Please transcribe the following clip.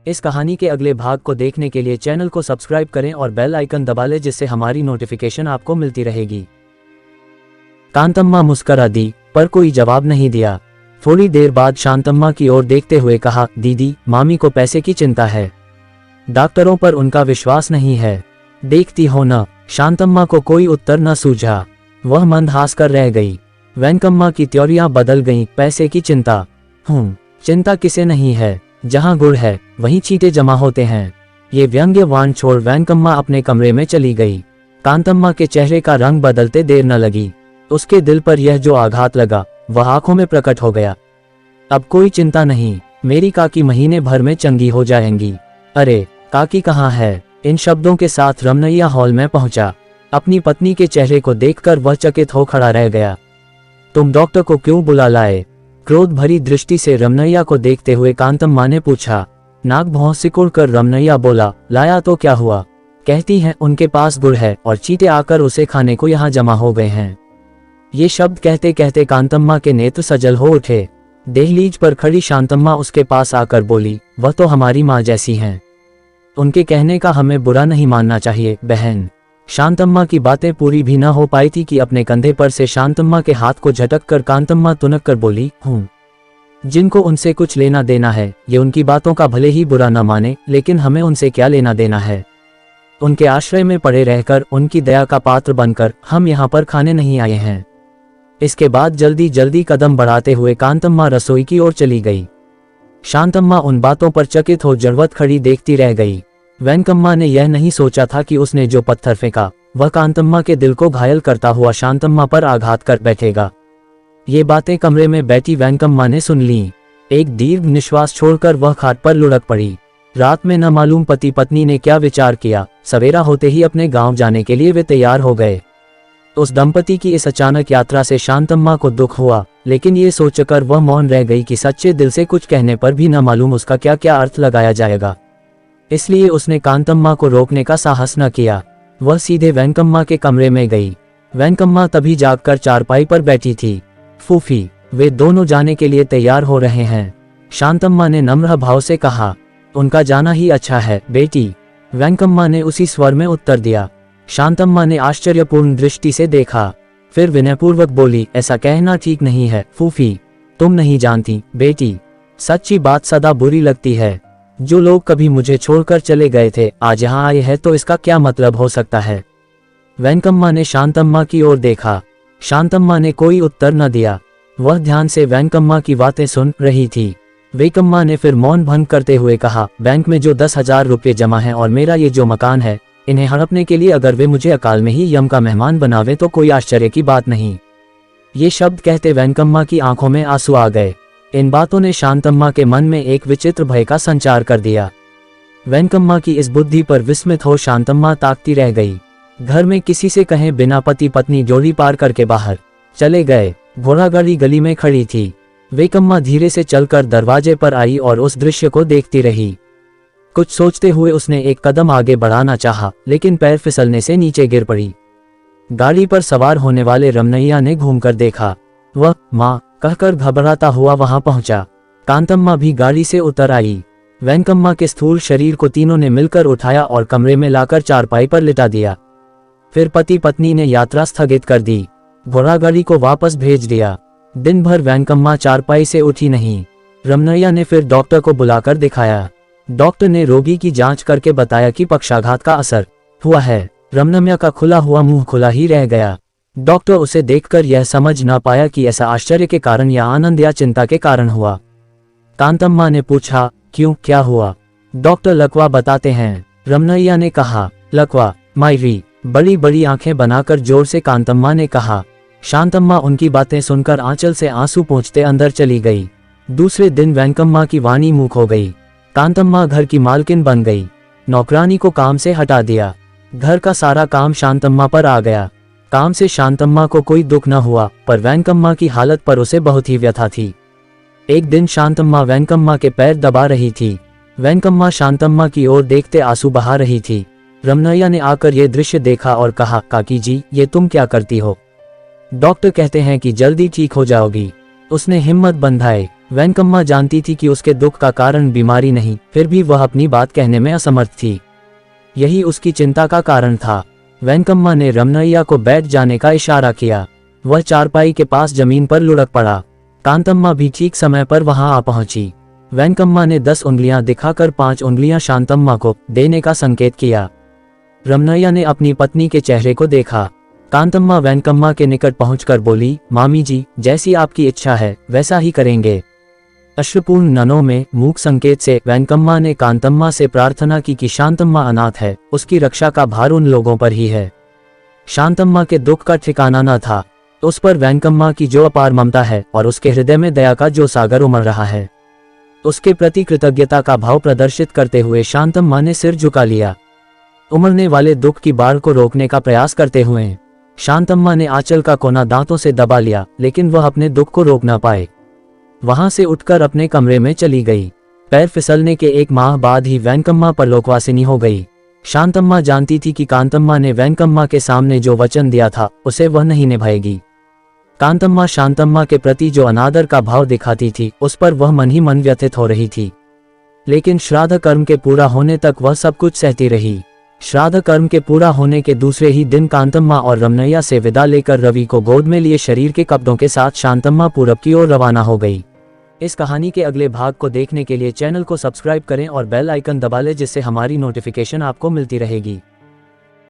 इस कहानी के अगले भाग को देखने के लिए चैनल को सब्सक्राइब करें और बेल आइकन दबा लें, जिससे हमारी नोटिफिकेशन आपको मिलती रहेगी। कांतम्मा मुस्करा दी, पर कोई जवाब नहीं दिया। थोड़ी देर बाद शांतम्मा की ओर देखते हुए कहा, दीदी, मामी को पैसे की चिंता है। डॉक्टरों पर उनका विश्वास नहीं है। देखती हो न। शांतम्मा को कोई उत्तर न सूझा। वह मंदहास कर रह गई। वेंकम्मा की त्योरियां बदल गईं। पैसे की चिंता? चिंता किसे नहीं है। जहां गुड़ है वहीं चींटे जमा होते हैं। ये व्यंग्य वाण छोड़ वेंकम्मा अपने कमरे में चली गई। कांतम्मा के चेहरे का रंग बदलते देर न लगी। उसके दिल पर यह जो आघात लगा वह आंखों में प्रकट हो गया। अब कोई चिंता नहीं, मेरी काकी महीने भर में चंगी हो जाएंगी। अरे काकी कहाँ है? इन शब्दों के साथ रमनैया हॉल में पहुंचा। अपनी पत्नी के चेहरे को देखकर वह चकित हो खड़ा रह गया। तुम डॉक्टर को क्यों बुला लाए? क्रोध भरी दृष्टि से रमनैया को देखते हुए कांतम्मा ने पूछा। नाक भौं सिकुड़कर रमनैया बोला, लाया तो क्या हुआ? कहती हैं उनके पास गुड़ है और चींटे आकर उसे खाने को यहाँ जमा हो गए हैं। ये शब्द कहते कहते कांतम्मा के नेत्र सजल हो उठे। दहलीज पर खड़ी शांतम्मा उसके पास आकर बोली, वह तो हमारी माँ जैसी हैं। उनके कहने का हमें बुरा नहीं मानना चाहिए बहन। शांतम्मा की बातें पूरी भी न हो पाई थी कि अपने कंधे पर से शांतम्मा के हाथ को झटक कर कांतम्मा तुनक कर बोली, जिनको उनसे कुछ लेना देना है ये उनकी बातों का भले ही बुरा न माने, लेकिन हमें उनसे क्या लेना देना है। उनके आश्रय में पड़े रहकर उनकी दया का पात्र बनकर हम यहाँ पर खाने नहीं आए हैं। इसके बाद जल्दी जल्दी कदम बढ़ाते हुए कांतम्मा रसोई की ओर चली गई। शांतम्मा उन बातों पर चकित हो जड़वत खड़ी देखती रह गई। वेंकम्मा ने यह नहीं सोचा था कि उसने जो पत्थर फेंका वह कांतम्मा के दिल को घायल करता हुआ शांतम्मा पर आघात कर बैठेगा। ये बातें कमरे में बैठी वेंकम्मा ने सुन लीं। एक दीर्घ निश्वास छोड़कर वह खाट पर लुढ़क पड़ी। रात में न मालूम पति पत्नी ने क्या विचार किया, सवेरा होते ही अपने गांव जाने के लिए वे तैयार हो गए। उस दंपति की इस अचानक यात्रा से शांतम्मा को दुख हुआ, लेकिन ये सोचकर वह मौन रह गई कि सच्चे दिल से कुछ कहने पर भी न मालूम उसका क्या क्या अर्थ लगाया जाएगा। इसलिए उसने कांतम्मा को रोकने का साहस न किया। वह सीधे वेंकम्मा के कमरे में गई। वेंकम्मा तभी जागकर चारपाई पर बैठी थी। फूफी, वे दोनों जाने के लिए तैयार हो रहे हैं। शांतम्मा ने नम्र भाव से कहा। उनका जाना ही अच्छा है बेटी, वेंकम्मा ने उसी स्वर में उत्तर दिया। शांतम्मा ने आश्चर्यपूर्ण दृष्टि से देखा, फिर विनयपूर्वक बोली, ऐसा कहना ठीक नहीं है फूफी। तुम नहीं जानती बेटी, सच्ची बात सदा बुरी लगती है। जो लोग कभी मुझे छोड़कर चले गए थे आज यहाँ आए हैं, तो इसका क्या मतलब हो सकता है? वेंकम्मा ने शांतम्मा की ओर देखा। शांतम्मा ने कोई उत्तर न दिया। वह ध्यान से वेंकम्मा की बातें सुन रही थी। वेंकम्मा ने फिर मौन भंग करते हुए कहा, बैंक में जो 10,000 रुपये जमा हैं और मेरा ये जो मकान है, इन्हें हड़पने के लिए अगर वे मुझे अकाल में ही यम का मेहमान बनावे तो कोई आश्चर्य की बात नहीं। ये शब्द कहते वेंकम्मा की आंखों में आंसू आ गए। इन बातों ने शांतम्मा के मन में एक विचित्र भय का संचार कर दिया। वेंकम्मा की इस बुद्धि पर विस्मित हो शांतम्मा ताकती रह गई। घर में किसी से कहे बिना पति पत्नी जोड़ी पार करके बाहर चले गए। घोड़ागाड़ी गली में खड़ी थी। वेंकम्मा धीरे से चलकर दरवाजे पर आई और उस दृश्य को देखती रही। कुछ सोचते हुए उसने एक कदम आगे बढ़ाना चाहा, लेकिन पैर फिसलने से नीचे गिर पड़ी। गाड़ी पर सवार होने वाले रमनैया ने घूमकर देखा। वह माँ कहकर घबराता हुआ वहां पहुंचा। कांतम्मा भी गाड़ी से उतर आई। वेंकम्मा के स्थूल शरीर को तीनों ने मिलकर उठाया और कमरे में लाकर चारपाई पर लिटा दिया। फिर पति पत्नी ने यात्रा स्थगित कर दी। घोड़ागाड़ी को वापस भेज दिया। दिन भर वेंकम्मा चारपाई से उठी नहीं। रमनैया ने फिर डॉक्टर को बुलाकर दिखाया। डॉक्टर ने रोगी की जांच करके बताया कि पक्षाघात का असर हुआ है। रमनैया का खुला हुआ मुंह खुला ही रह गया। डॉक्टर उसे देखकर यह समझ ना पाया कि ऐसा आश्चर्य के कारण या आनंद या चिंता के कारण हुआ। कांतम्मा ने पूछा, क्यों, क्या हुआ? डॉक्टर लकवा बताते हैं, रमनैया ने कहा। लकवा? मायरी? बड़ी बड़ी आंखें बनाकर जोर से कांतम्मा ने कहा। शांतम्मा उनकी बातें सुनकर आंचल से आंसू पोंछते अंदर चली गई। दूसरे दिन वेंकम्मा की वाणी मूक हो गई। कांतम्मा घर की मालकिन बन गई। नौकरानी को काम से हटा दिया। घर का सारा काम शांतम्मा पर आ गया। काम से शांतम्मा को कोई दुख न हुआ, पर वेंकम्मा की हालत पर उसे बहुत ही व्यथा थी। एक दिन शांतम्मा वेंकम्मा के पैर दबा रही थी। वेंकम्मा शांतम्मा की ओर देखते आंसू बहा रही थी। रमनैया ने आकर यह दृश्य देखा और कहा, काकी जी, ये तुम क्या करती हो? डॉक्टर कहते हैं कि जल्दी ठीक हो जाओगी। उसने हिम्मत बंधाई। वेंकम्मा जानती थी कि उसके दुख का कारण बीमारी नहीं, फिर भी वह अपनी बात कहने में असमर्थ थी। यही उसकी चिंता का कारण था। वेंकम्मा ने रमनैया को बैठ जाने का इशारा किया। वह चारपाई के पास जमीन पर लुढ़क पड़ा। कांतम्मा भी ठीक समय पर वहां आ पहुंची। वेंकम्मा ने 10 उंगलियां दिखाकर 5 उंगलियां शांतम्मा को देने का संकेत किया। रमनैया ने अपनी पत्नी के चेहरे को देखा। कांतम्मा वेंकम्मा के निकट पहुंचकर बोली, मामी जी, जैसी आपकी इच्छा है वैसा ही करेंगे। अश्रुपूर्ण ननों में मूक संकेत से वेंकम्मा ने कांतम्मा से प्रार्थना की कि शांतम्मा अनाथ है, उसकी रक्षा का भार उन लोगों पर ही है। शांतम्मा के दुख का ठिकाना न था, उस पर वेंकम्मा की जो अपार ममता है और उसके हृदय में दया का जो सागर उमड़ रहा है, उसके प्रति कृतज्ञता का भाव प्रदर्शित करते हुए शांतम्मा ने सिर झुका लिया। उमड़ने वाले दुख की बाढ़ को रोकने का प्रयास करते हुए शांतम्मा ने आंचल का कोना दांतों से दबा लिया, लेकिन वह अपने दुख को रोक न पाए। वहां से उठकर अपने कमरे में चली गई। पैर फिसलने के 1 माह बाद ही वेंकम्मा परलोकवासिनी हो गई। शांतम्मा जानती थी कि कांतम्मा ने वेंकम्मा के सामने जो वचन दिया था उसे वह नहीं निभाएगी। कांतम्मा शांतम्मा के प्रति जो अनादर का भाव दिखाती थी उस पर वह मन ही मन व्यथित हो रही थी, लेकिन श्राद्ध कर्म के पूरा होने तक वह सब कुछ सहती रही। श्राद्ध कर्म के पूरा होने के दूसरे ही दिन कांतम्मा और रमनैया से विदा लेकर रवि को गोद में लिए शरीर के कपड़ों के साथ शांतम्मा पूरब की ओर रवाना हो गई। इस कहानी के अगले भाग को देखने के लिए चैनल को सब्सक्राइब करें और बेल आइकन दबा लें, जिससे हमारी नोटिफिकेशन आपको मिलती रहेगी।